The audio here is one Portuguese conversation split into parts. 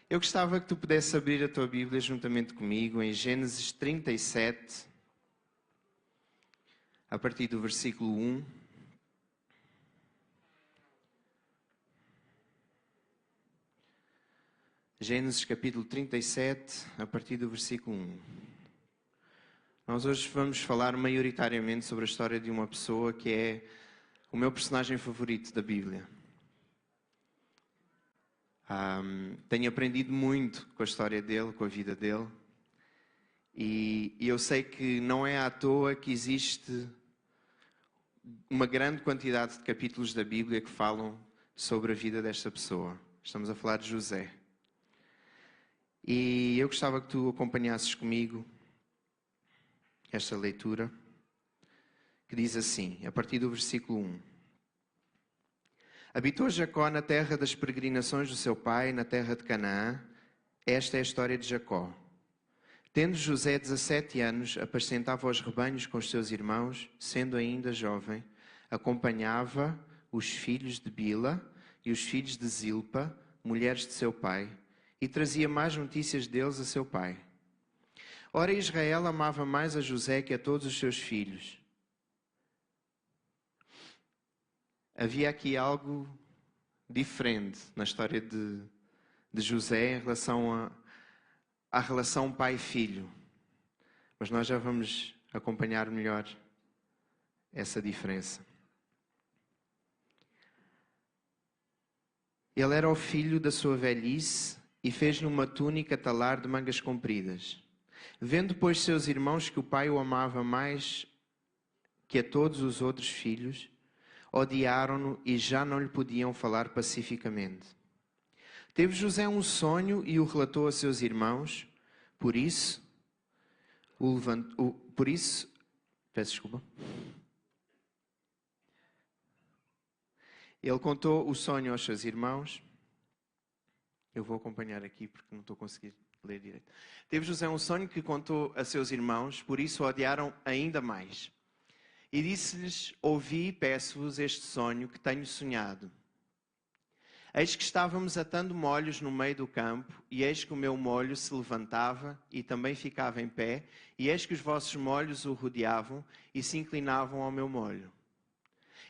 Eu gostava que tu pudesses abrir a tua Bíblia juntamente comigo em Gênesis 37, a partir do versículo 1. Gênesis capítulo 37, a partir do versículo 1. Nós hoje vamos falar maioritariamente sobre a história de uma pessoa que é o meu personagem favorito da Bíblia. Tenho aprendido muito com a história dele, com a vida dele. E eu sei que não é à toa que existe uma grande quantidade de capítulos da Bíblia que falam sobre a vida desta pessoa. Estamos a falar de José. E eu gostava que tu acompanhasses comigo esta leitura, que diz assim, a partir do versículo 1. Habitou Jacó na terra das peregrinações do seu pai, na terra de Canaã. Esta é a história de Jacó. Tendo José 17 anos, apacentava os rebanhos com os seus irmãos, sendo ainda jovem, acompanhava os filhos de Bila e os filhos de Zilpa, mulheres de seu pai, e trazia mais notícias deles a seu pai. Ora, Israel amava mais a José que a todos os seus filhos. Havia aqui algo diferente na história de José em relação à relação pai-filho. Mas nós já vamos acompanhar melhor essa diferença. Ele era o filho da sua velhice e fez-lhe uma túnica talar de mangas compridas. Vendo, pois, seus irmãos que o pai o amava mais que a todos os outros filhos, odiaram-no e já não lhe podiam falar pacificamente. Teve José um sonho e o relatou a seus irmãos, por isso, peço desculpa. Ele contou o sonho aos seus irmãos. Eu vou acompanhar aqui porque não estou a conseguir ler direito. Teve José um sonho que contou a seus irmãos, por isso o odiaram ainda mais. E disse-lhes, ouvi, peço-vos este sonho que tenho sonhado. Eis que estávamos atando molhos no meio do campo, e eis que o meu molho se levantava e também ficava em pé, e eis que os vossos molhos o rodeavam e se inclinavam ao meu molho.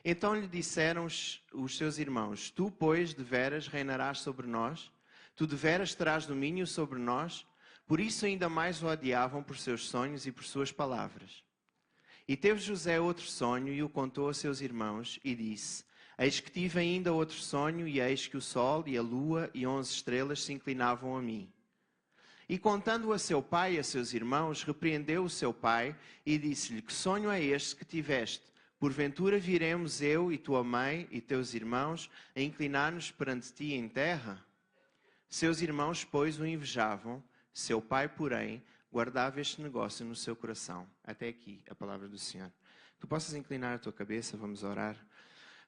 Então lhe disseram os seus irmãos, tu, pois, deveras reinarás sobre nós? Tu deveras terás domínio sobre nós? Por isso ainda mais o odiavam por seus sonhos e por suas palavras. E teve José outro sonho e o contou a seus irmãos e disse, eis que tive ainda outro sonho e eis que o sol e a lua e 11 estrelas se inclinavam a mim. E contando a seu pai e a seus irmãos, repreendeu o seu pai e disse-lhe, que sonho é este que tiveste? Porventura viremos eu e tua mãe e teus irmãos a inclinar-nos perante ti em terra? Seus irmãos, pois, o invejavam, seu pai, porém, guardava este negócio no seu coração. Até aqui, a palavra do Senhor. Tu possas inclinar a tua cabeça, vamos orar.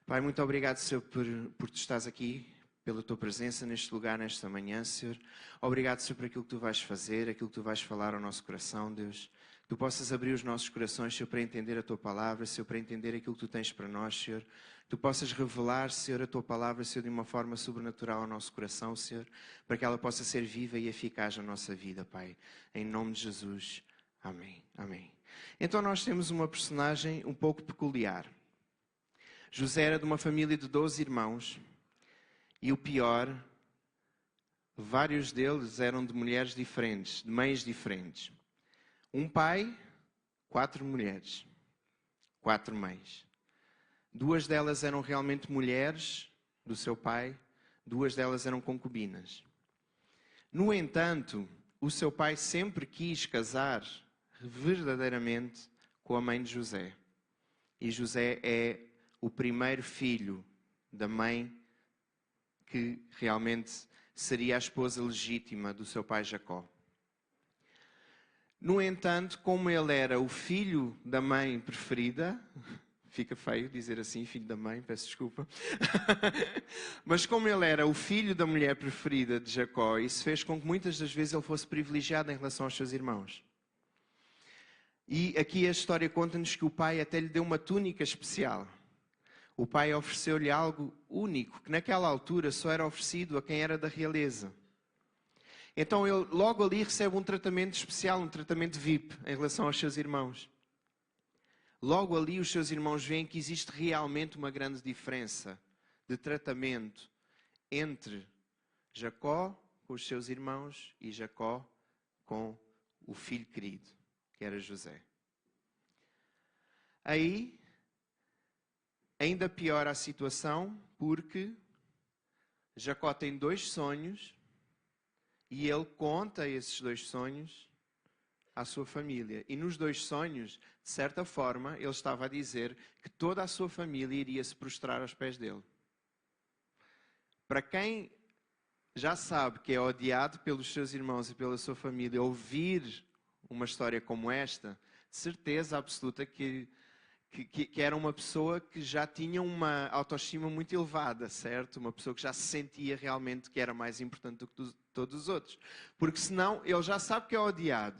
Pai, muito obrigado, Senhor, por tu estás aqui, pela tua presença neste lugar, nesta manhã, Senhor. Obrigado, Senhor, por aquilo que tu vais fazer, aquilo que tu vais falar ao nosso coração, Deus. Tu possas abrir os nossos corações, Senhor, para entender a tua palavra, Senhor, para entender aquilo que tu tens para nós, Senhor. Tu possas revelar, Senhor, a tua palavra, Senhor, de uma forma sobrenatural ao nosso coração, Senhor, para que ela possa ser viva e eficaz na nossa vida, Pai. Em nome de Jesus. Amém. Amém. Então nós temos uma personagem um pouco peculiar. José era de uma família de 12 irmãos e o pior, vários deles eram de mulheres diferentes, de mães diferentes. Um pai, 4 mulheres, 4 mães. 2 delas eram realmente mulheres do seu pai, 2 delas eram concubinas. No entanto, o seu pai sempre quis casar verdadeiramente com a mãe de José. E José é o primeiro filho da mãe que realmente seria a esposa legítima do seu pai Jacó. No entanto, como ele era o filho da mãe preferida, fica feio dizer assim, filho da mãe, peço desculpa. Mas como ele era o filho da mulher preferida de Jacó, isso fez com que muitas das vezes ele fosse privilegiado em relação aos seus irmãos. E aqui a história conta-nos que o pai até lhe deu uma túnica especial. O pai ofereceu-lhe algo único, que naquela altura só era oferecido a quem era da realeza. Então ele logo ali recebe um tratamento especial, um tratamento VIP em relação aos seus irmãos. Logo ali os seus irmãos veem que existe realmente uma grande diferença de tratamento entre Jacó com os seus irmãos e Jacó com o filho querido, que era José. Aí, ainda piora a situação, porque Jacó tem 2 sonhos e ele conta esses 2 sonhos à sua família. E nos 2 sonhos, de certa forma, ele estava a dizer que toda a sua família iria se prostrar aos pés dele. Para quem já sabe que é odiado pelos seus irmãos e pela sua família, ouvir uma história como esta, de certeza absoluta que era uma pessoa que já tinha uma autoestima muito elevada, certo? Uma pessoa que já se sentia realmente que era mais importante do que todos os outros. Porque senão ele já sabe que é odiado.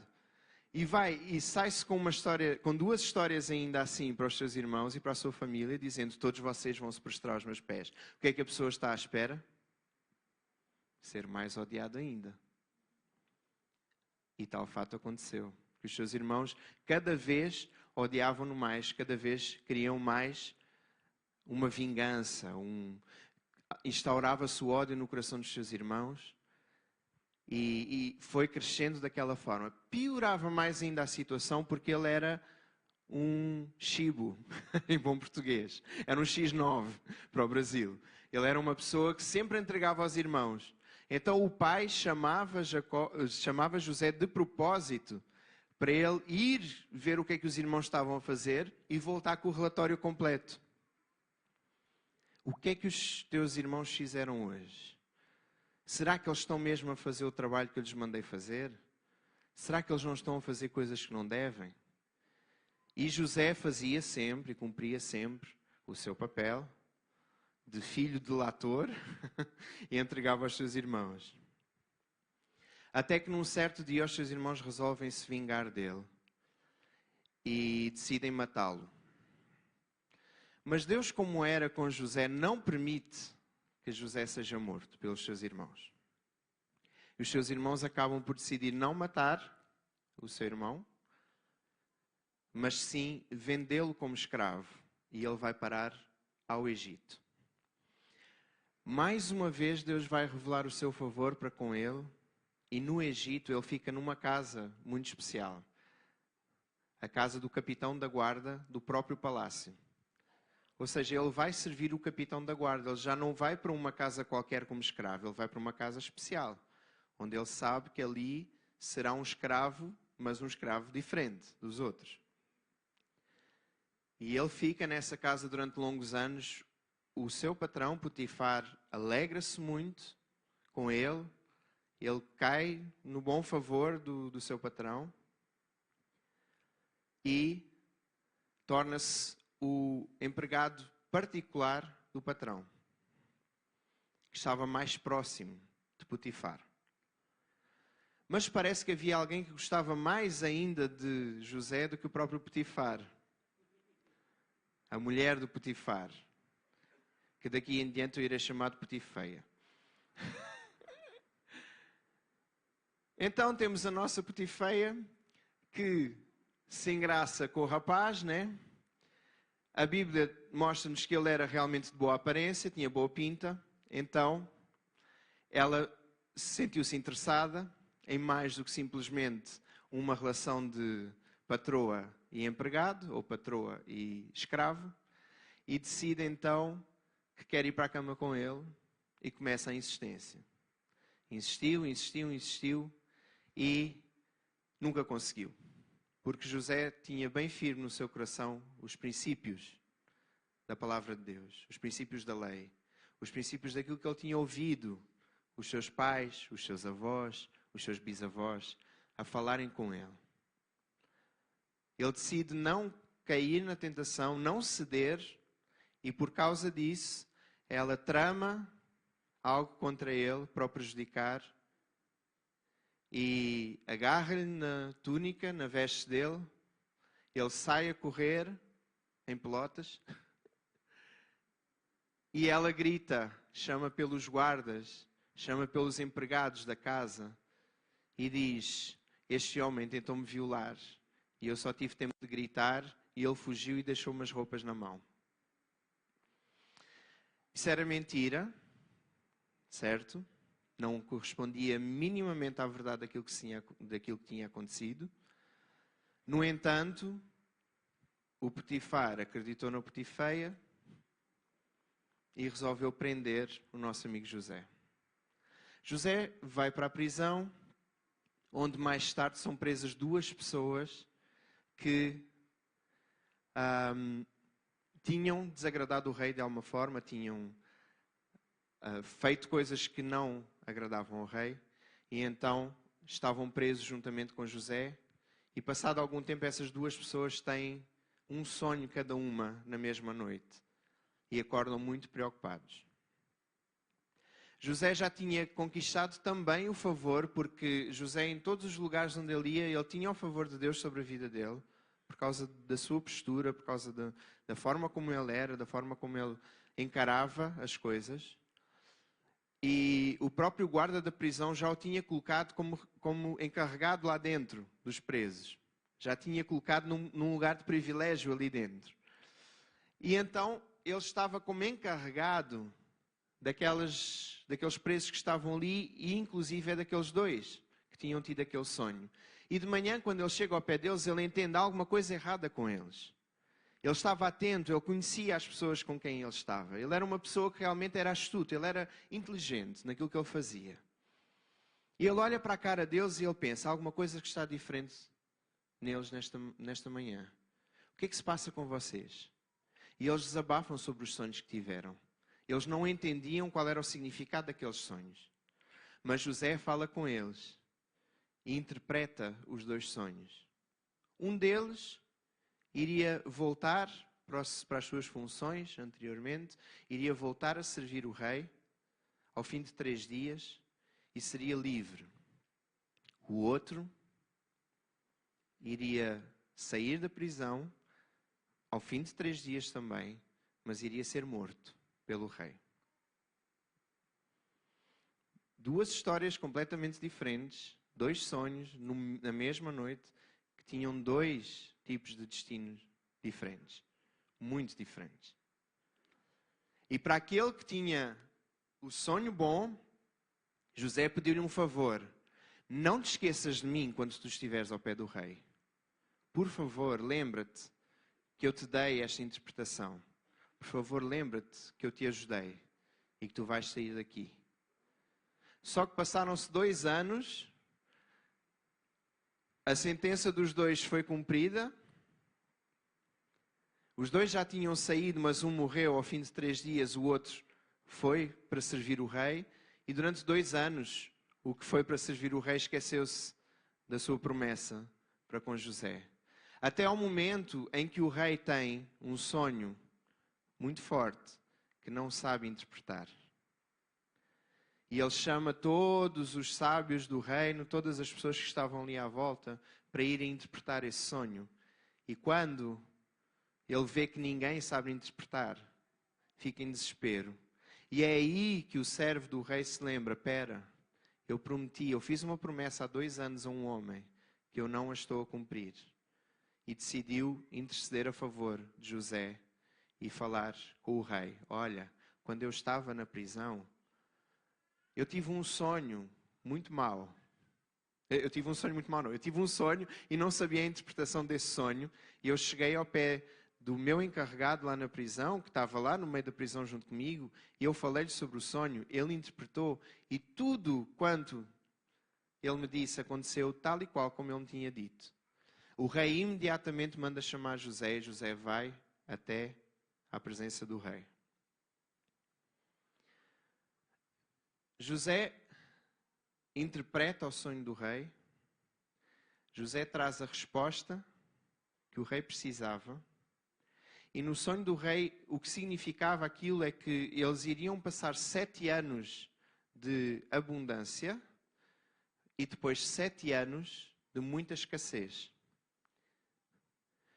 E vai e sai-se com uma história, com 2 histórias ainda assim para os seus irmãos e para a sua família, dizendo: todos vocês vão se prostrar aos meus pés. O que é que a pessoa está à espera? Ser mais odiado ainda. E tal fato aconteceu. Que os seus irmãos cada vez odiavam-no mais, cada vez queriam mais uma vingança. Instaurava-se o ódio no coração dos seus irmãos e foi crescendo daquela forma. Piorava mais ainda a situação porque ele era um chibo, em bom português. Era um X9 para o Brasil. Ele era uma pessoa que sempre entregava aos irmãos. Então o pai chamava José de propósito para ele ir ver o que é que os irmãos estavam a fazer e voltar com o relatório completo. O que é que os teus irmãos fizeram hoje? Será que eles estão mesmo a fazer o trabalho que eu lhes mandei fazer? Será que eles não estão a fazer coisas que não devem? E José fazia sempre e cumpria sempre o seu papel de filho delator e entregava aos seus irmãos. Até que num certo dia os seus irmãos resolvem se vingar dele e decidem matá-lo. Mas Deus, como era com José, não permite que José seja morto pelos seus irmãos. E os seus irmãos acabam por decidir não matar o seu irmão, mas sim vendê-lo como escravo. E ele vai parar ao Egito. Mais uma vez Deus vai revelar o seu favor para com ele. E no Egito ele fica numa casa muito especial. A casa do capitão da guarda do próprio palácio. Ou seja, ele vai servir o capitão da guarda. Ele já não vai para uma casa qualquer como escravo. Ele vai para uma casa especial. Onde ele sabe que ali será um escravo, mas um escravo diferente dos outros. E ele fica nessa casa durante longos anos. O seu patrão, Potifar, alegra-se muito com ele. Ele cai no bom favor do seu patrão e torna-se o empregado particular do patrão, que estava mais próximo de Potifar. Mas parece que havia alguém que gostava mais ainda de José do que o próprio Potifar. A mulher do Potifar, que daqui em diante eu irei chamar de Potifeia. Então temos a nossa Potifeia que se engraça com o rapaz, né? A Bíblia mostra-nos que ele era realmente de boa aparência, tinha boa pinta. Então ela sentiu-se interessada em mais do que simplesmente uma relação de patroa e empregado, ou patroa e escravo, e decide então que quer ir para a cama com ele e começa a insistência. Insistiu e nunca conseguiu. Porque José tinha bem firme no seu coração os princípios da palavra de Deus, os princípios da lei, os princípios daquilo que ele tinha ouvido os seus pais, os seus avós, os seus bisavós a falarem com ele. Ele decide não cair na tentação, não ceder, e por causa disso ela trama algo contra ele para o prejudicar e agarra-lhe na túnica, na veste dele. Ele sai a correr em pelotas e ela grita, chama pelos guardas, chama pelos empregados da casa e diz: este homem tentou-me violar e eu só tive tempo de gritar e ele fugiu e deixou umas roupas na mão. Isso era mentira, certo? Não correspondia minimamente à verdade daquilo que tinha acontecido. No entanto, o Potifar acreditou na Potifeia e resolveu prender o nosso amigo José. José vai para a prisão, onde mais tarde são presas duas pessoas que tinham desagradado o rei de alguma forma, tinham feito coisas que não agradavam ao rei, e então estavam presos juntamente com José, e passado algum tempo essas duas pessoas têm um sonho cada uma na mesma noite, e acordam muito preocupados. José já tinha conquistado também o favor, porque José, em todos os lugares onde ele ia, ele tinha o favor de Deus sobre a vida dele, por causa da sua postura, por causa da forma como ele era, da forma como ele encarava as coisas. E o próprio guarda da prisão já o tinha colocado como encarregado lá dentro dos presos. Já tinha colocado num lugar de privilégio ali dentro. E então ele estava como encarregado daqueles presos que estavam ali, e inclusive é daqueles dois que tinham tido aquele sonho. E de manhã, quando ele chega ao pé deles, ele entende alguma coisa errada com eles. Ele estava atento, ele conhecia as pessoas com quem ele estava. Ele era uma pessoa que realmente era astuto, ele era inteligente naquilo que ele fazia. E ele olha para a cara deles e ele pensa: há alguma coisa que está diferente neles nesta manhã. O que é que se passa com vocês? E eles desabafam sobre os sonhos que tiveram. Eles não entendiam qual era o significado daqueles sonhos. Mas José fala com eles e interpreta os dois sonhos. Um deles iria voltar para as suas funções anteriormente, iria voltar a servir o rei ao fim de 3 dias e seria livre. O outro iria sair da prisão ao fim de 3 dias também, mas iria ser morto pelo rei. Duas histórias completamente diferentes, 2 sonhos na mesma noite, que tinham 2 tipos de destinos diferentes, muito diferentes. E para aquele que tinha o sonho bom, José pediu-lhe um favor: não te esqueças de mim quando tu estiveres ao pé do rei. Por favor, lembra-te que eu te dei esta interpretação. Por favor, lembra-te que eu te ajudei e que tu vais sair daqui. Só que passaram-se 2 anos, a sentença dos 2 foi cumprida, os 2 já tinham saído, mas um morreu ao fim de 3 dias, o outro foi para servir o rei, e durante 2 anos, o que foi para servir o rei esqueceu-se da sua promessa para com José. Até ao momento em que o rei tem um sonho muito forte, que não sabe interpretar. E ele chama todos os sábios do reino, todas as pessoas que estavam ali à volta, para irem interpretar esse sonho. E quando ele vê que ninguém sabe interpretar, fica em desespero. E é aí que o servo do rei se lembra: espera, eu fiz uma promessa há 2 anos a um homem, que eu não a estou a cumprir. E decidiu interceder a favor de José e falar com o rei: olha, quando eu estava na prisão, eu tive um sonho muito mau. Eu tive um sonho muito mau, não. Eu tive um sonho e não sabia a interpretação desse sonho. E eu cheguei ao pé do meu encarregado lá na prisão, que estava lá no meio da prisão junto comigo, e eu falei-lhe sobre o sonho, ele interpretou, e tudo quanto ele me disse aconteceu tal e qual como ele me tinha dito. O rei imediatamente manda chamar José, e José vai até à presença do rei. José interpreta o sonho do rei. José traz a resposta que o rei precisava. E no sonho do rei, o que significava aquilo é que eles iriam passar 7 anos de abundância e depois 7 anos de muita escassez.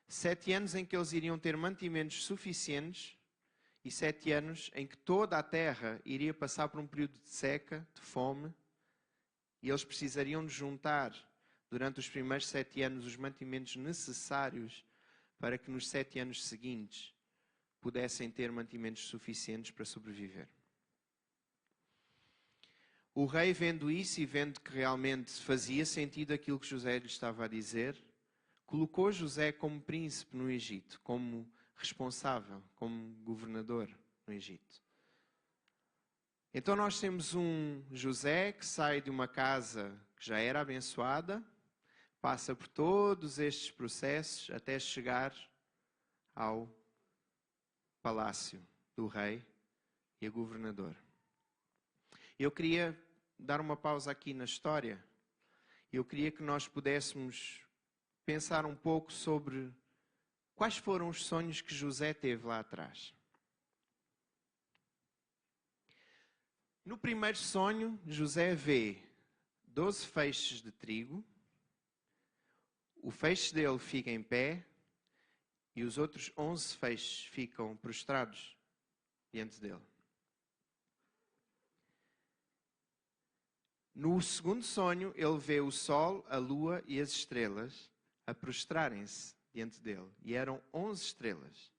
7 anos em que eles iriam ter mantimentos suficientes e 7 anos em que toda a terra iria passar por um período de seca, de fome E eles precisariam de juntar, durante os primeiros 7 anos, os mantimentos necessários para que nos 7 anos seguintes pudessem ter mantimentos suficientes para sobreviver. O rei, vendo isso e vendo que realmente fazia sentido aquilo que José lhe estava a dizer, colocou José como príncipe no Egito, como responsável, como governador no Egito. Então nós temos um José que sai de uma casa que já era abençoada, passa por todos estes processos até chegar ao palácio do rei e a governador. Eu queria dar uma pausa aqui na história. Eu queria que nós pudéssemos pensar um pouco sobre quais foram os sonhos que José teve lá atrás. No primeiro sonho, José vê 12 feixes de trigo, o feixe dele fica em pé e os outros 11 feixes ficam prostrados diante dele. No segundo sonho, ele vê o sol, a lua e as estrelas a prostrarem-se diante dele. E eram 11 estrelas,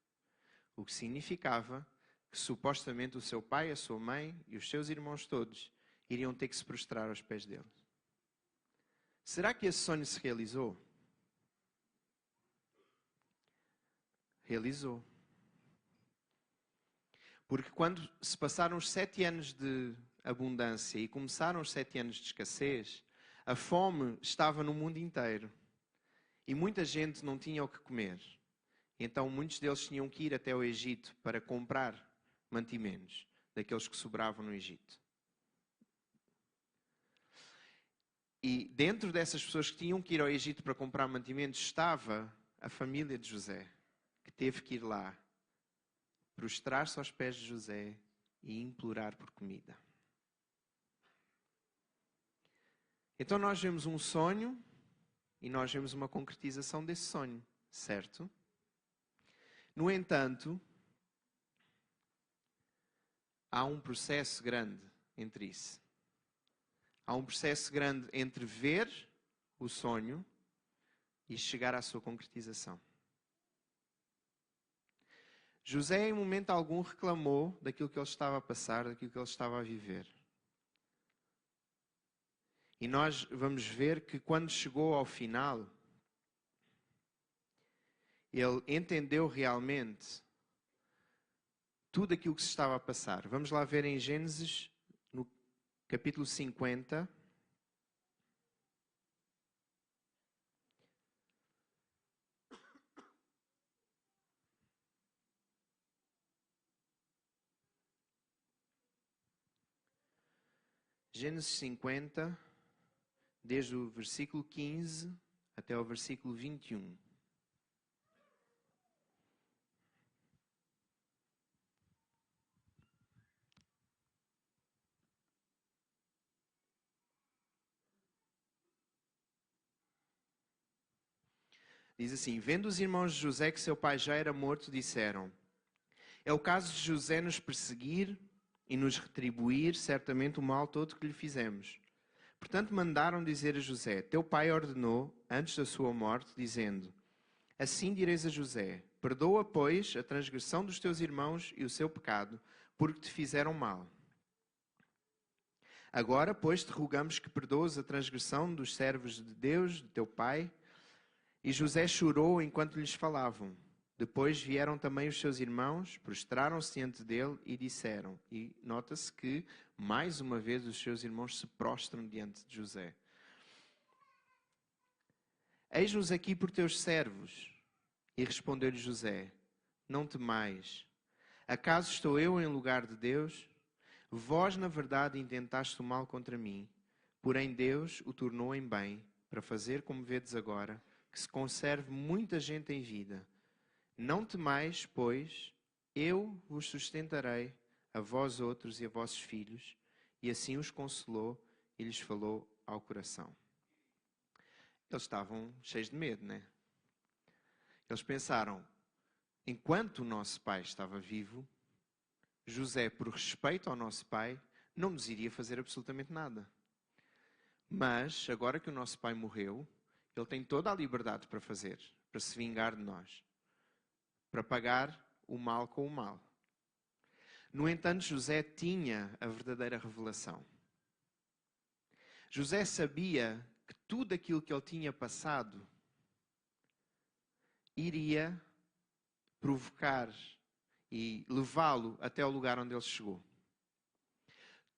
o que significava que supostamente o seu pai, a sua mãe e os seus irmãos todos iriam ter que se prostrar aos pés dele. Será que esse sonho se realizou? Realizou. Porque quando se passaram os 7 anos de abundância e começaram os 7 anos de escassez, a fome estava no mundo inteiro. E muita gente não tinha o que comer. Então muitos deles tinham que ir até o Egito para comprar mantimentos daqueles que sobravam no Egito. E dentro dessas pessoas que tinham que ir ao Egito para comprar mantimentos estava a família de José, que teve que ir lá, prostrar-se aos pés de José e implorar por comida. Então nós vemos um sonho e nós vemos uma concretização desse sonho, certo? No entanto, há um processo grande entre isso. Há um processo grande entre ver o sonho e chegar à sua concretização. José, em momento algum, reclamou daquilo que ele estava a passar, daquilo que ele estava a viver. E nós vamos ver que quando chegou ao final, ele entendeu realmente tudo aquilo que se estava a passar. Vamos lá ver em Gênesis, no capítulo 50. Gênesis 50, desde o versículo 15 até o versículo 21. Diz assim: vendo os irmãos de José que seu pai já era morto, disseram: é o caso de José nos perseguir e nos retribuir certamente o mal todo que lhe fizemos. Portanto mandaram dizer a José: teu pai ordenou, antes da sua morte, dizendo: assim direis a José: perdoa, pois, a transgressão dos teus irmãos e o seu pecado, porque te fizeram mal. Agora, pois, te rogamos que perdoes a transgressão dos servos de Deus, de teu pai. E José chorou enquanto lhes falavam. Depois vieram também os seus irmãos, prostraram-se diante dele e disseram. E nota-se que, mais uma vez, os seus irmãos se prostram diante de José. Eis-nos aqui por teus servos. E respondeu-lhe José: não temais. Acaso estou eu em lugar de Deus? Vós, na verdade, intentaste o mal contra mim. Porém, Deus o tornou em bem, para fazer, como vedes agora, que se conserve muita gente em vida. Não temais, pois, eu vos sustentarei, a vós outros e a vossos filhos. E assim os consolou e lhes falou ao coração. Eles estavam cheios de medo, né? Eles pensaram, enquanto o nosso pai estava vivo, José, por respeito ao nosso pai, não nos iria fazer absolutamente nada. Mas, agora que o nosso pai morreu, ele tem toda a liberdade para fazer, para se vingar de nós, para pagar o mal com o mal. No entanto, José tinha a verdadeira revelação. José sabia que tudo aquilo que ele tinha passado iria provocar e levá-lo até o lugar onde ele chegou.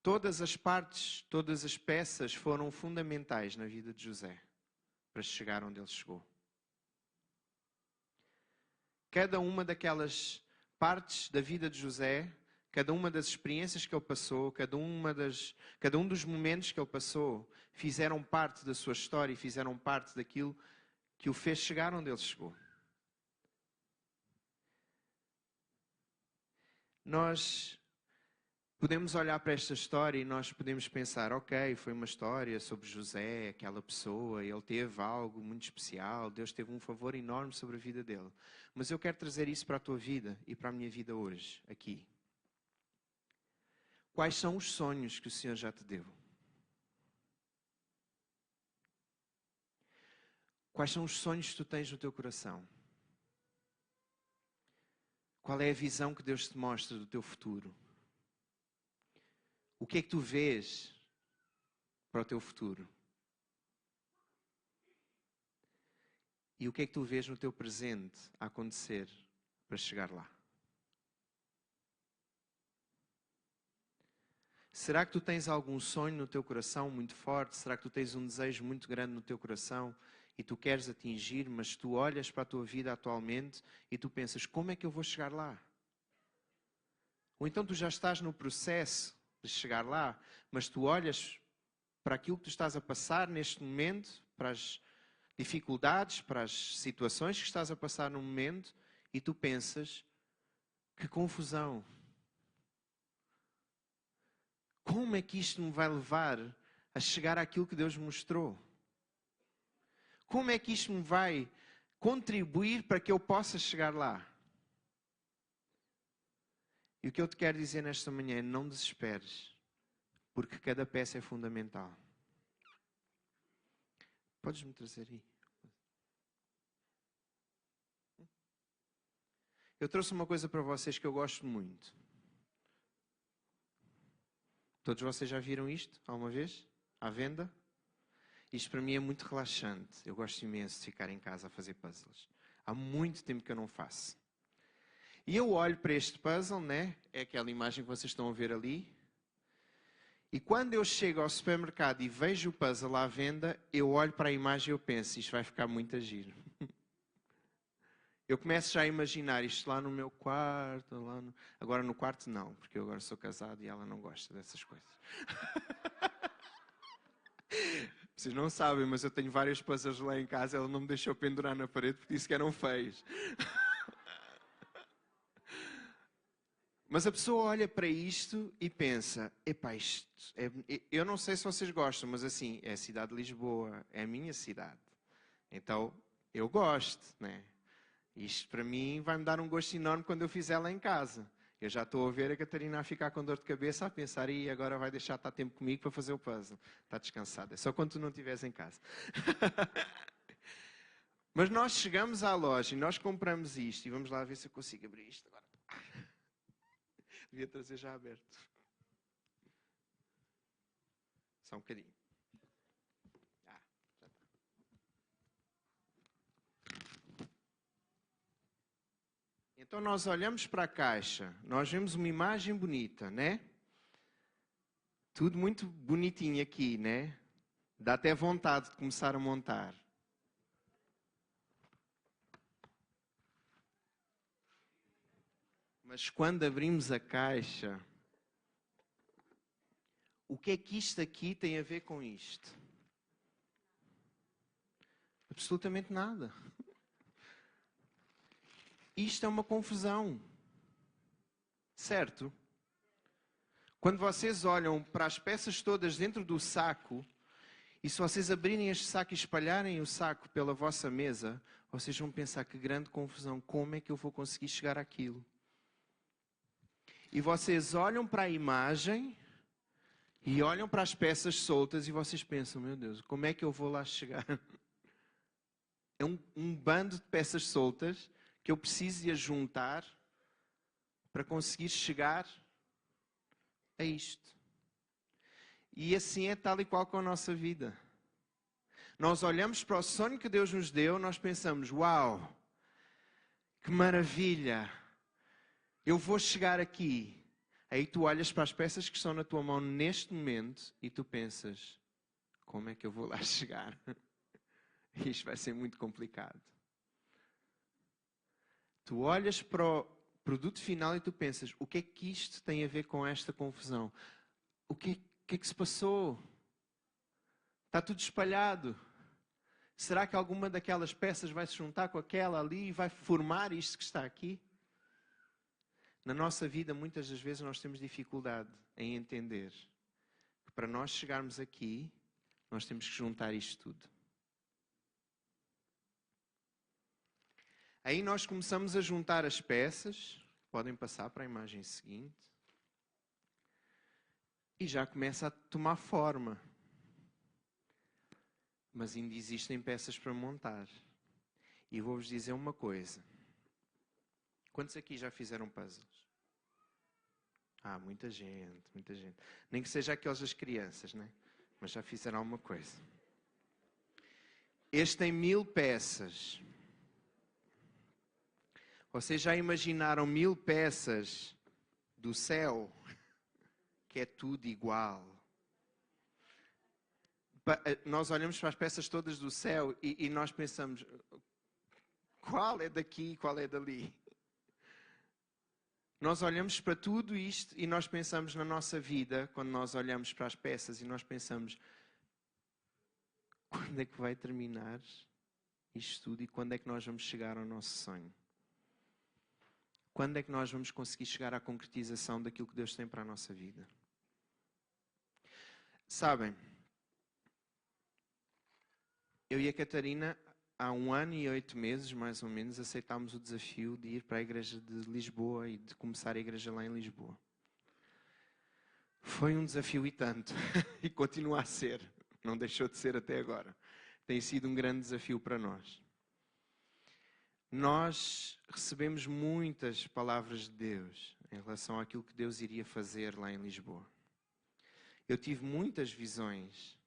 Todas as partes, todas as peças foram fundamentais na vida de José para chegar onde ele chegou. Cada uma daquelas partes da vida de José, cada uma das experiências que ele passou, cada um dos momentos que ele passou, fizeram parte da sua história e fizeram parte daquilo que o fez chegar onde ele chegou. Nós podemos olhar para esta história e nós podemos pensar, ok, foi uma história sobre José, aquela pessoa, ele teve algo muito especial, Deus teve um favor enorme sobre a vida dele. Mas eu quero trazer isso para a tua vida e para a minha vida hoje, aqui. Quais são os sonhos que o Senhor já te deu? Quais são os sonhos que tu tens no teu coração? Qual é a visão que Deus te mostra do teu futuro? O que é que tu vês para o teu futuro? E o que é que tu vês no teu presente a acontecer para chegar lá? Será que tu tens algum sonho no teu coração muito forte? Será que tu tens um desejo muito grande no teu coração e tu queres atingir, mas tu olhas para a tua vida atualmente e tu pensas, como é que eu vou chegar lá? Ou então tu já estás no processo de chegar lá, mas tu olhas para aquilo que tu estás a passar neste momento, para as dificuldades, para as situações que estás a passar no momento e tu pensas, que confusão! Como é que isto me vai levar a chegar àquilo que Deus me mostrou? Como é que isto me vai contribuir para que eu possa chegar lá? E o que eu te quero dizer nesta manhã é não desesperes, porque cada peça é fundamental. Podes-me trazer aí? Eu trouxe uma coisa para vocês que eu gosto muito. Todos vocês já viram isto alguma vez? À venda? Isto para mim é muito relaxante. Eu gosto imenso de ficar em casa a fazer puzzles. Há muito tempo que eu não faço. E eu olho para este puzzle, né? É aquela imagem que vocês estão a ver ali. E quando eu chego ao supermercado e vejo o puzzle à venda, eu olho para a imagem e eu penso, isto vai ficar muito giro. Eu começo já a imaginar isto lá no meu quarto. Agora no quarto não, porque eu agora sou casado e ela não gosta dessas coisas. Vocês não sabem, mas eu tenho vários puzzles lá em casa. Ela não me deixou pendurar na parede porque disse que eram feios. Mas a pessoa olha para isto e pensa, epá, isto eu não sei se vocês gostam, mas assim, é a cidade de Lisboa, é a minha cidade. Então, eu gosto, né? Isto para mim vai-me dar um gosto enorme quando eu fizer lá em casa. Eu já estou a ver a Catarina a ficar com dor de cabeça, a pensar, e agora vai deixar de estar tempo comigo para fazer o puzzle. Está descansada. É só quando tu não estiveres em casa. Mas nós chegamos à loja e nós compramos isto. E vamos lá ver se eu consigo abrir isto agora. Devia trazer já aberto. Só um bocadinho. Já está. Então nós olhamos para a caixa, nós vemos uma imagem bonita, né? Tudo muito bonitinho aqui, né? Dá até vontade de começar a montar. Mas quando abrimos a caixa, o que é que isto aqui tem a ver com isto? Absolutamente nada. Isto é uma confusão. Certo? Quando vocês olham para as peças todas dentro do saco, e se vocês abrirem este saco e espalharem o saco pela vossa mesa, vocês vão pensar que grande confusão, como é que eu vou conseguir chegar àquilo? E vocês olham para a imagem E olham para as peças soltas e vocês pensam, meu Deus, como é que eu vou lá chegar? É um bando de peças soltas que eu preciso de juntar para conseguir chegar a isto. E assim é tal e qual com a nossa vida. Nós olhamos para o sonho que Deus nos deu, nós pensamos, uau, que maravilha, eu vou chegar aqui. Aí tu olhas para as peças que estão na tua mão neste momento e tu pensas, como é que eu vou lá chegar? Isto vai ser muito complicado. Tu olhas para o produto final e tu pensas, o que é que isto tem a ver com esta confusão? O que é que se passou? Está tudo espalhado. Será que alguma daquelas peças vai se juntar com aquela ali e vai formar isto que está aqui? Na nossa vida, muitas das vezes, nós temos dificuldade em entender que para nós chegarmos aqui, nós temos que juntar isto tudo. Aí nós começamos a juntar as peças, podem passar para a imagem seguinte, e já começa a tomar forma. Mas ainda existem peças para montar. E vou-vos dizer uma coisa. Quantos aqui já fizeram puzzles? Muita gente, muita gente. Nem que seja aqueles das crianças, né? Mas já fizeram alguma coisa. Este tem 1000 peças. Vocês já imaginaram 1000 peças do céu? Que é tudo igual. Nós olhamos para as peças todas do céu e nós pensamos, qual é daqui e qual é dali? Nós olhamos para tudo isto e nós pensamos na nossa vida, quando nós olhamos para as peças e nós pensamos, quando é que vai terminar isto tudo e quando é que nós vamos chegar ao nosso sonho? Quando é que nós vamos conseguir chegar à concretização daquilo que Deus tem para a nossa vida? Sabem, eu e a Catarina, há 1 ano e 8 meses, mais ou menos, aceitámos o desafio de ir para a igreja de Lisboa e de começar a igreja lá em Lisboa. Foi um desafio e tanto, e continua a ser, não deixou de ser até agora. Tem sido um grande desafio para nós. Nós recebemos muitas palavras de Deus em relação àquilo que Deus iria fazer lá em Lisboa. Eu tive muitas visões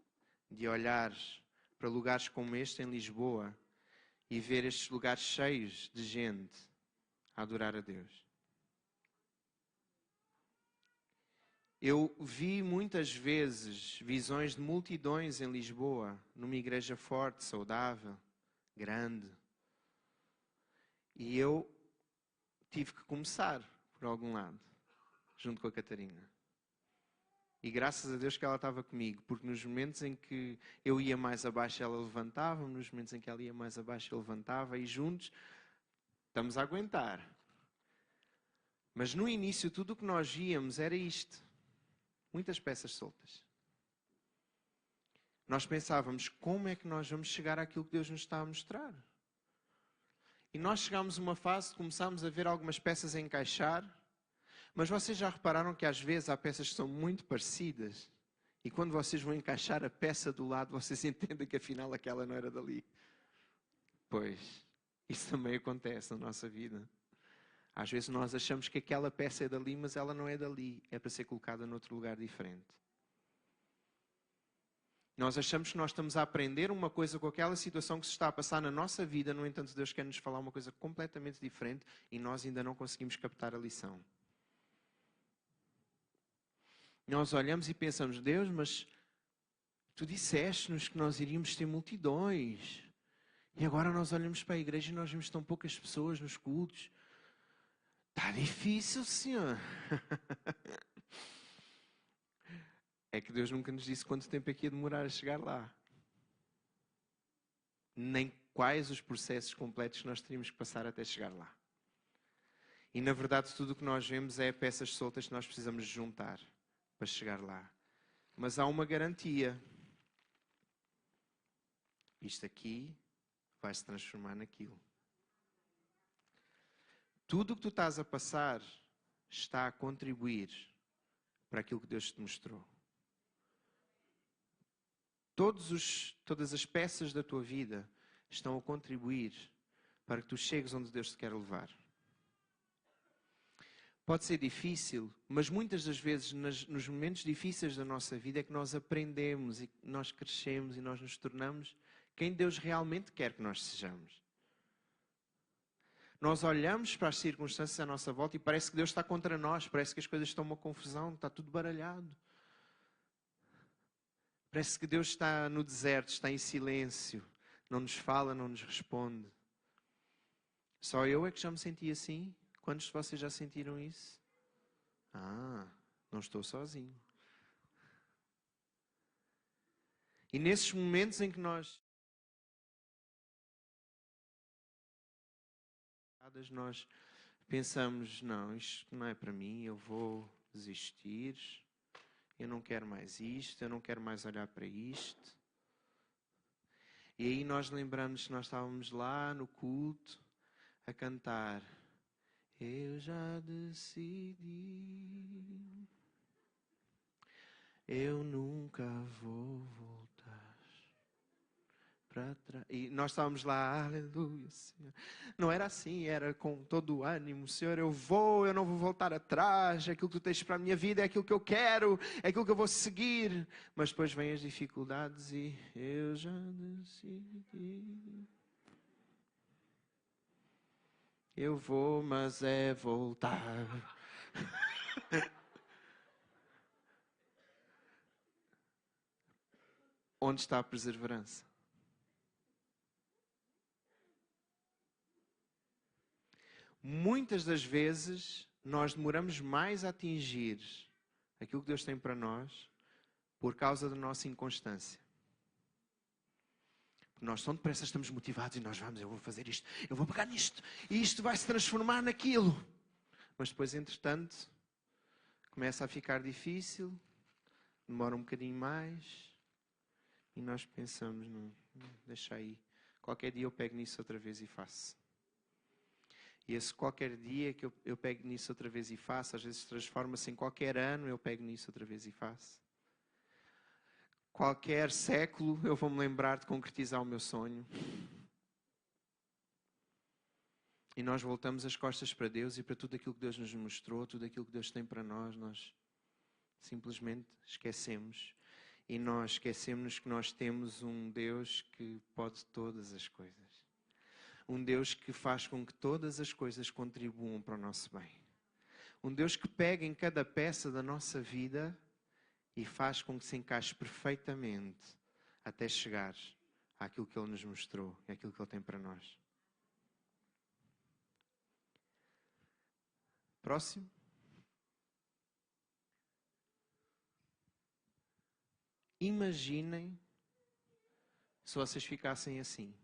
de olhar para lugares como este em Lisboa e ver estes lugares cheios de gente a adorar a Deus. Eu vi muitas vezes visões de multidões em Lisboa, numa igreja forte, saudável, grande. E eu tive que começar por algum lado, junto com a Catarina. E graças a Deus que ela estava comigo, porque nos momentos em que eu ia mais abaixo ela levantava, nos momentos em que ela ia mais abaixo eu levantava e juntos estamos a aguentar. Mas no início tudo o que nós víamos era isto. Muitas peças soltas. Nós pensávamos, como é que nós vamos chegar àquilo que Deus nos está a mostrar? E nós chegámos a uma fase de começámos a ver algumas peças a encaixar. Mas vocês já repararam que às vezes há peças que são muito parecidas e quando vocês vão encaixar a peça do lado, vocês entendem que afinal aquela não era dali? Pois, isso também acontece na nossa vida. Às vezes nós achamos que aquela peça é dali, mas ela não é dali. É para ser colocada noutro lugar diferente. Nós achamos que nós estamos a aprender uma coisa com aquela situação que se está a passar na nossa vida, no entanto Deus quer nos falar uma coisa completamente diferente e nós ainda não conseguimos captar a lição. Nós olhamos e pensamos, Deus, mas tu disseste-nos que nós iríamos ter multidões. E agora nós olhamos para a igreja e nós vemos tão poucas pessoas nos cultos. Está difícil, Senhor. É que Deus nunca nos disse quanto tempo é que ia demorar a chegar lá. Nem quais os processos completos que nós teríamos que passar até chegar lá. E na verdade tudo o que nós vemos é peças soltas que nós precisamos juntar para chegar lá. Mas há uma garantia. Isto aqui vai se transformar naquilo. Tudo o que tu estás a passar está a contribuir para aquilo que Deus te mostrou. Todas as peças da tua vida estão a contribuir para que tu chegues onde Deus te quer levar. Pode ser difícil, mas muitas das vezes nos momentos difíceis da nossa vida é que nós aprendemos e nós crescemos e nós nos tornamos quem Deus realmente quer que nós sejamos. Nós olhamos para as circunstâncias à nossa volta e parece que Deus está contra nós, parece que as coisas estão uma confusão, está tudo baralhado. Parece que Deus está no deserto, está em silêncio, não nos fala, não nos responde. Só eu é que já me senti assim? Quantos de vocês já sentiram isso? Não estou sozinho. E nesses momentos em que nós pensamos, não, isto não é para mim, eu vou desistir, eu não quero mais isto, eu não quero mais olhar para isto. E aí nós lembramos que nós estávamos lá no culto a cantar: eu já decidi, eu nunca vou voltar para trás. E nós estávamos lá, aleluia, Senhor. Não era assim, era com todo o ânimo: Senhor, eu não vou voltar atrás, aquilo que tu tens para a minha vida é aquilo que eu quero, é aquilo que eu vou seguir. Mas depois vêm as dificuldades e eu já decidi. Eu vou, mas é voltar. Onde está a perseverança? Muitas das vezes nós demoramos mais a atingir aquilo que Deus tem para nós por causa da nossa inconstância. Nós tão depressa estamos motivados e nós vamos, eu vou fazer isto, eu vou pegar nisto, e isto vai se transformar naquilo. Mas depois, entretanto, começa a ficar difícil, demora um bocadinho mais, e nós pensamos, não, deixa aí, qualquer dia eu pego nisso outra vez e faço. E esse qualquer dia que eu pego nisso outra vez e faço, às vezes transforma-se em qualquer ano, eu pego nisso outra vez e faço. Qualquer século eu vou-me lembrar de concretizar o meu sonho. E nós voltamos as costas para Deus e para tudo aquilo que Deus nos mostrou, tudo aquilo que Deus tem para nós simplesmente esquecemos. E nós esquecemos que nós temos um Deus que pode todas as coisas. Um Deus que faz com que todas as coisas contribuam para o nosso bem. Um Deus que pega em cada peça da nossa vida e faz com que se encaixe perfeitamente até chegar àquilo que Ele nos mostrou e àquilo que Ele tem para nós. Próximo. Imaginem se vocês ficassem assim.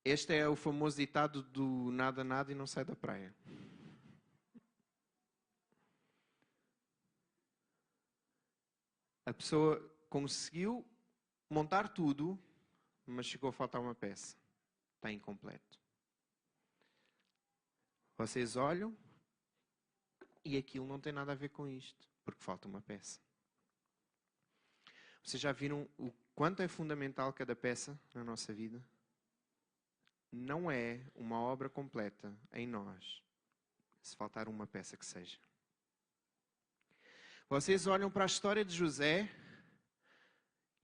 Este é o famoso ditado do nada, nada e não sai da praia. A pessoa conseguiu montar tudo, mas chegou a faltar uma peça. Está incompleto. Vocês olham e aquilo não tem nada a ver com isto, porque falta uma peça. Vocês já viram o quanto é fundamental cada peça na nossa vida? Não é uma obra completa em nós se faltar uma peça que seja. Vocês olham para a história de José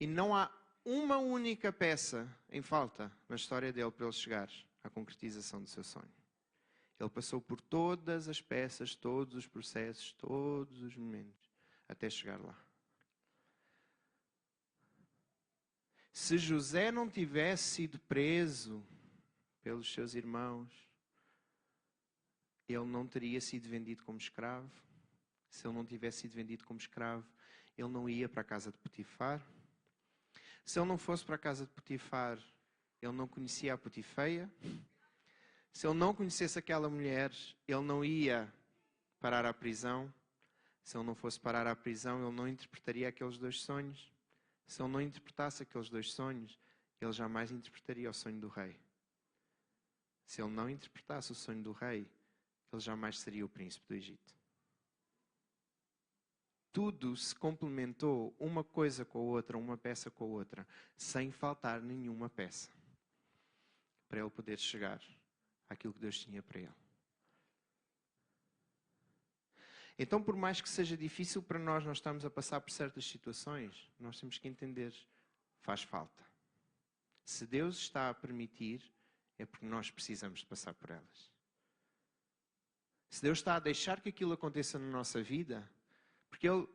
e não há uma única peça em falta na história dele para ele chegar à concretização do seu sonho. Ele passou por todas as peças, todos os processos, todos os momentos, até chegar lá. Se José não tivesse sido preso pelos seus irmãos, ele não teria sido vendido como escravo. Se ele não tivesse sido vendido como escravo, ele não ia para a casa de Potifar. Se ele não fosse para a casa de Potifar, ele não conhecia a Potifeia. Se ele não conhecesse aquela mulher, ele não ia parar à prisão. Se ele não fosse parar à prisão, ele não interpretaria aqueles dois sonhos. Se ele não interpretasse aqueles dois sonhos, ele jamais interpretaria o sonho do rei. Se ele não interpretasse o sonho do rei, ele jamais seria o príncipe do Egito. tudo se complementou, uma coisa com a outra, uma peça com a outra, sem faltar nenhuma peça, para ele poder chegar àquilo que Deus tinha para ele. Então, por mais que seja difícil para nós estamos a passar por certas situações, nós temos que entender, faz falta. Se Deus está a permitir, é porque nós precisamos de passar por elas. Se Deus está a deixar que aquilo aconteça na nossa vida, porque Ele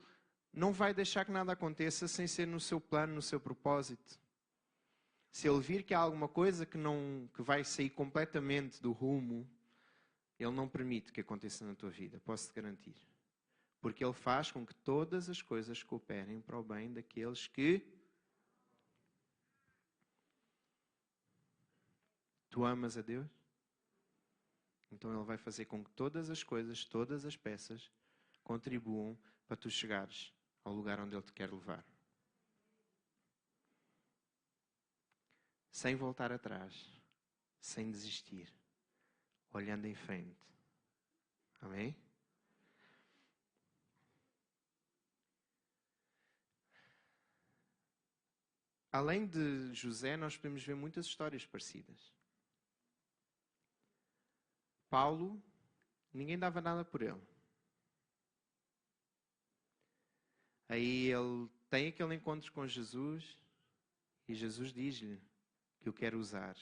não vai deixar que nada aconteça sem ser no seu plano, no seu propósito. Se Ele vir que há alguma coisa que vai sair completamente do rumo, Ele não permite que aconteça na tua vida, posso-te garantir. Porque Ele faz com que todas as coisas cooperem para o bem daqueles que tu amas a Deus. Então Ele vai fazer com que todas as coisas, todas as peças contribuam para tu chegares ao lugar onde Ele te quer levar. Sem voltar atrás, sem desistir, olhando em frente. Amém? Além de José, nós podemos ver muitas histórias parecidas. Paulo, ninguém dava nada por ele. Aí ele tem aquele encontro com Jesus e Jesus diz-lhe que o quer usar.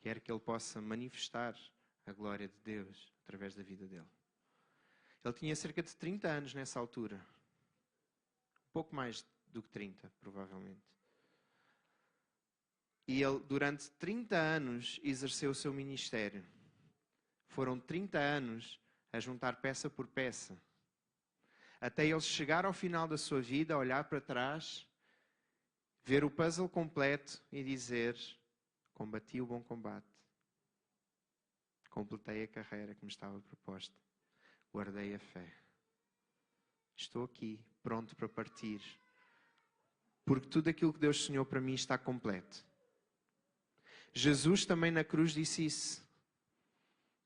Quer que ele possa manifestar a glória de Deus através da vida dele. Ele tinha cerca de 30 anos nessa altura. Um pouco mais do que 30, provavelmente. E ele, durante 30 anos, exerceu o seu ministério. Foram 30 anos a juntar peça por peça. Até ele chegar ao final da sua vida, olhar para trás, ver o puzzle completo e dizer: combati o bom combate. Completei a carreira que me estava proposta. Guardei a fé. Estou aqui, pronto para partir. Porque tudo aquilo que Deus sonhou para mim está completo. Jesus também na cruz disse isso.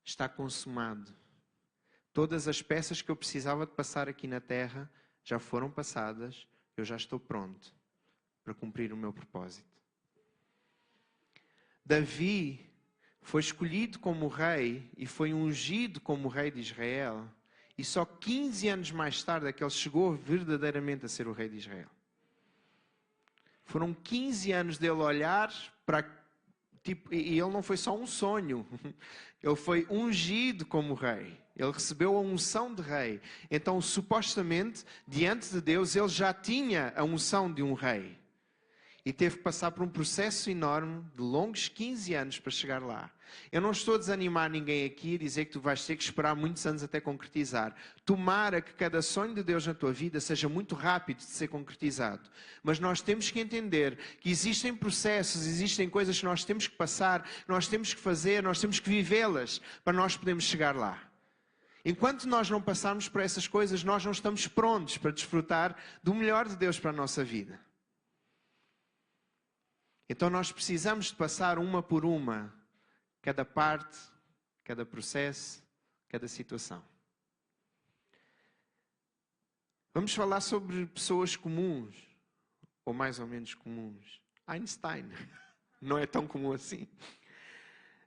Está consumado. Todas as peças que eu precisava de passar aqui na terra já foram passadas. Eu já estou pronto para cumprir o meu propósito. Davi foi escolhido como rei e foi ungido como rei de Israel. E só 15 anos mais tarde é que ele chegou verdadeiramente a ser o rei de Israel. Foram 15 anos dele olhar para... e ele não foi só um sonho. Ele foi ungido como rei. Ele recebeu a unção de rei. Então, supostamente, diante de Deus, ele já tinha a unção de um rei. E teve que passar por um processo enorme de longos 15 anos para chegar lá. Eu não estou a desanimar ninguém aqui e dizer que tu vais ter que esperar muitos anos até concretizar. Tomara que cada sonho de Deus na tua vida seja muito rápido de ser concretizado. Mas nós temos que entender que existem processos, existem coisas que nós temos que passar, nós temos que fazer, nós temos que vivê-las para nós podermos chegar lá. Enquanto nós não passarmos por essas coisas, nós não estamos prontos para desfrutar do melhor de Deus para a nossa vida. Então nós precisamos de passar uma por uma, cada parte, cada processo, cada situação. Vamos falar sobre pessoas comuns, ou mais ou menos comuns. Einstein, não é tão comum assim.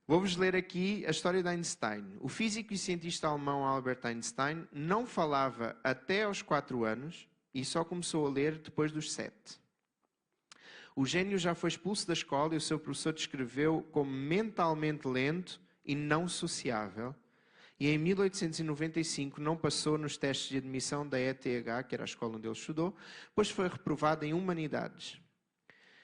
Vou-vos ler aqui a história de Einstein. O físico e cientista alemão Albert Einstein não falava até aos 4 anos e só começou a ler depois dos 7. O gênio já foi expulso da escola e o seu professor descreveu como mentalmente lento e não sociável. E em 1895 não passou nos testes de admissão da ETH, que era a escola onde ele estudou, pois foi reprovado em humanidades.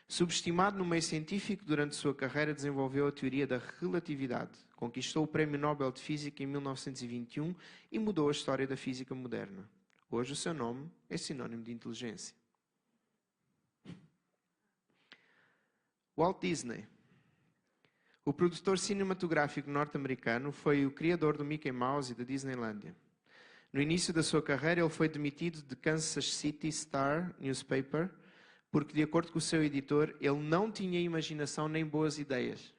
Subestimado no meio científico, durante sua carreira desenvolveu a teoria da relatividade. Conquistou o Prémio Nobel de Física em 1921 e mudou a história da física moderna. Hoje o seu nome é sinónimo de inteligência. Walt Disney. O produtor cinematográfico norte-americano foi o criador do Mickey Mouse e da Disneylândia. No início da sua carreira, ele foi demitido de Kansas City Star Newspaper porque, de acordo com o seu editor, ele não tinha imaginação nem boas ideias.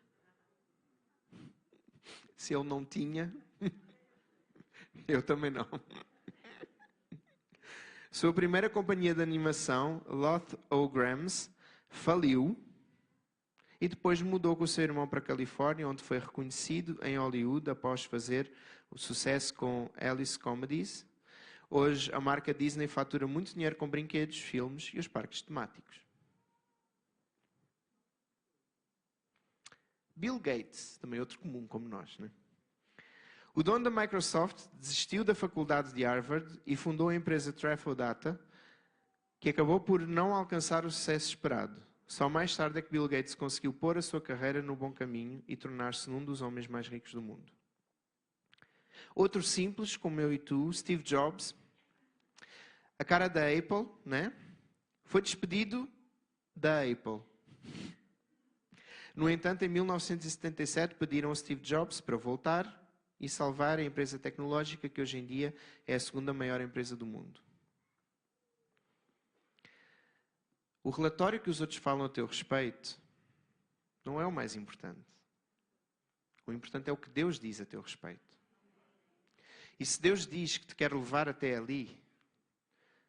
Se ele não tinha, eu também não. Sua primeira companhia de animação, Loth-O-Grams, faliu e depois mudou com o seu irmão para a Califórnia, onde foi reconhecido em Hollywood após fazer o sucesso com Alice Comedies. Hoje, a marca Disney fatura muito dinheiro com brinquedos, filmes e os parques temáticos. Bill Gates, também outro comum como nós, né? O dono da Microsoft desistiu da faculdade de Harvard e fundou a empresa Trafodata, que acabou por não alcançar o sucesso esperado. Só mais tarde é que Bill Gates conseguiu pôr a sua carreira no bom caminho e tornar-se um dos homens mais ricos do mundo. Outro simples, como eu e tu, Steve Jobs, a cara da Apple, né? Foi despedido da Apple. No entanto, em 1977, pediram a Steve Jobs para voltar e salvar a empresa tecnológica que hoje em dia é a segunda maior empresa do mundo. O relatório que os outros falam a teu respeito não é o mais importante. O importante é o que Deus diz a teu respeito. E se Deus diz que te quer levar até ali,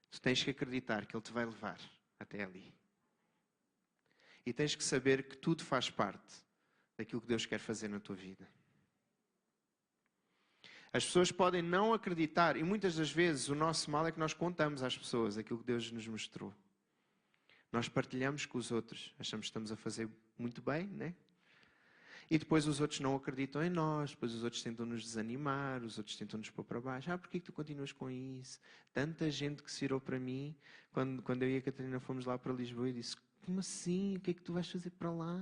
tu tens que acreditar que Ele te vai levar até ali. E tens que saber que tudo faz parte daquilo que Deus quer fazer na tua vida. As pessoas podem não acreditar, e muitas das vezes o nosso mal é que nós contamos às pessoas aquilo que Deus nos mostrou. Nós partilhamos com os outros, achamos que estamos a fazer muito bem, né? E depois os outros não acreditam em nós, depois os outros tentam nos desanimar, os outros tentam nos pôr para baixo. Porquê que tu continuas com isso? Tanta gente que se virou para mim, quando eu e a Catarina fomos lá para Lisboa, e disse, como assim? O que é que tu vais fazer para lá?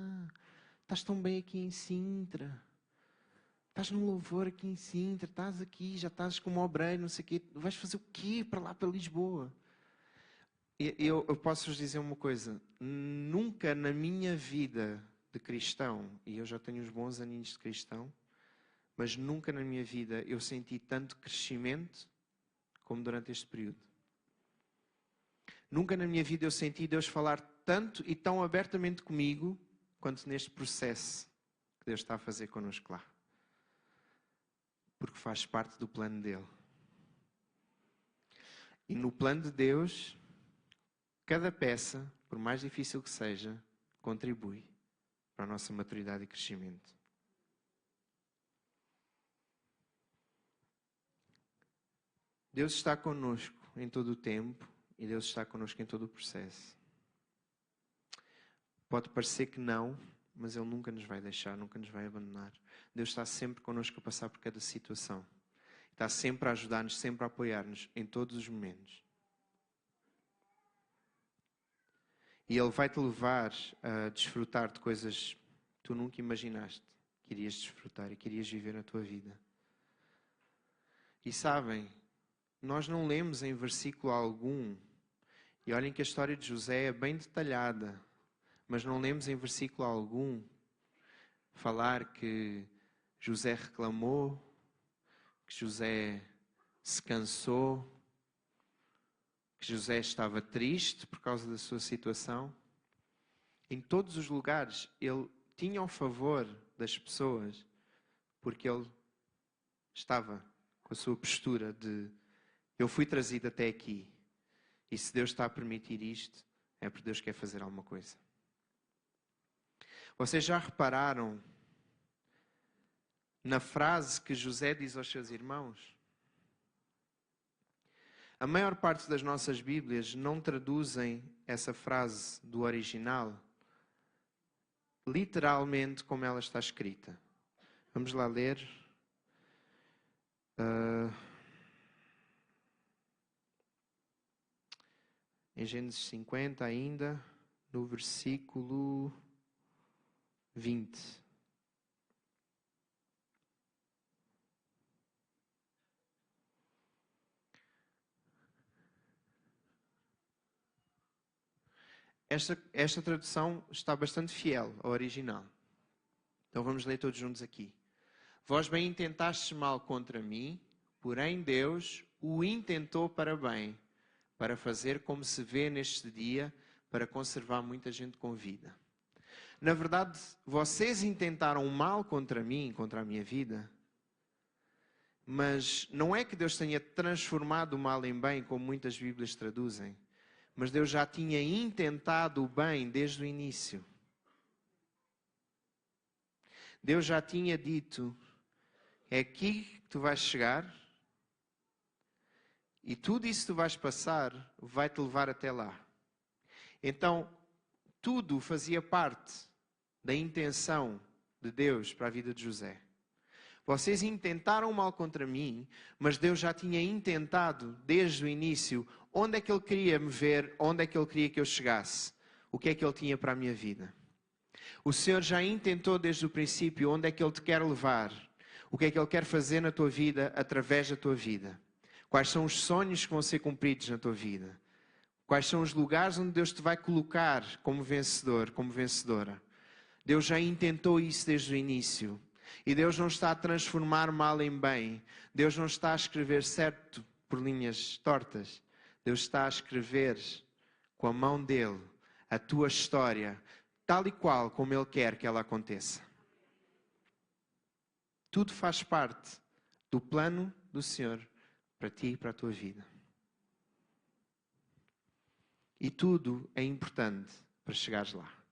Estás tão bem aqui em Sintra. Estás no louvor aqui em Sintra, estás aqui, já estás como obreiro, não sei o quê. Vais fazer o quê para lá, para Lisboa? Eu posso-vos dizer uma coisa. Nunca na minha vida de cristão, e eu já tenho uns bons aninhos de cristão, mas nunca na minha vida eu senti tanto crescimento como durante este período. Nunca na minha vida eu senti Deus falar tanto e tão abertamente comigo quanto neste processo que Deus está a fazer connosco lá. Porque faz parte do plano dele. E no plano de Deus, cada peça, por mais difícil que seja, contribui para a nossa maturidade e crescimento. Deus está connosco em todo o tempo e Deus está connosco em todo o processo. Pode parecer que não, mas Ele nunca nos vai deixar, nunca nos vai abandonar. Deus está sempre connosco a passar por cada situação. Está sempre a ajudar-nos, sempre a apoiar-nos em todos os momentos. E Ele vai-te levar a desfrutar de coisas que tu nunca imaginaste que irias desfrutar e que irias viver na tua vida. E sabem, nós não lemos em versículo algum, e olhem que a história de José é bem detalhada, mas não lemos em versículo algum falar que José reclamou, que José se cansou, que José estava triste por causa da sua situação. Em todos os lugares, ele tinha o favor das pessoas, porque ele estava com a sua postura de eu fui trazido até aqui, e se Deus está a permitir isto, é porque Deus quer fazer alguma coisa. Vocês já repararam na frase que José diz aos seus irmãos? A maior parte das nossas Bíblias não traduzem essa frase do original literalmente como ela está escrita. Vamos lá ler. Em Gênesis 50 ainda, no versículo 20. Esta tradução está bastante fiel ao original. Então vamos ler todos juntos aqui. Vós bem intentastes mal contra mim, porém Deus o intentou para bem, para fazer como se vê neste dia, para conservar muita gente com vida. Na verdade, vocês intentaram mal contra mim, contra a minha vida, Mas não é que Deus tenha transformado o mal em bem, como muitas Bíblias traduzem. Mas Deus já tinha intentado o bem desde o início. Deus já tinha dito, é aqui que tu vais chegar e tudo isso que tu vais passar vai-te levar até lá. Então, tudo fazia parte da intenção de Deus para a vida de José. Vocês intentaram mal contra mim, mas Deus já tinha intentado desde o início onde é que Ele queria me ver, onde é que Ele queria que eu chegasse, o que é que Ele tinha para a minha vida. O Senhor já intentou desde o princípio onde é que Ele te quer levar, o que é que Ele quer fazer na tua vida, através da tua vida. Quais são os sonhos que vão ser cumpridos na tua vida. Quais são os lugares onde Deus te vai colocar como vencedor, como vencedora. Deus já intentou isso desde o início. E Deus não está a transformar mal em bem. Deus não está a escrever certo por linhas tortas. Deus está a escrever com a mão dele a tua história, tal e qual como Ele quer que ela aconteça. Tudo faz parte do plano do Senhor para ti e para a tua vida. E tudo é importante para chegares lá.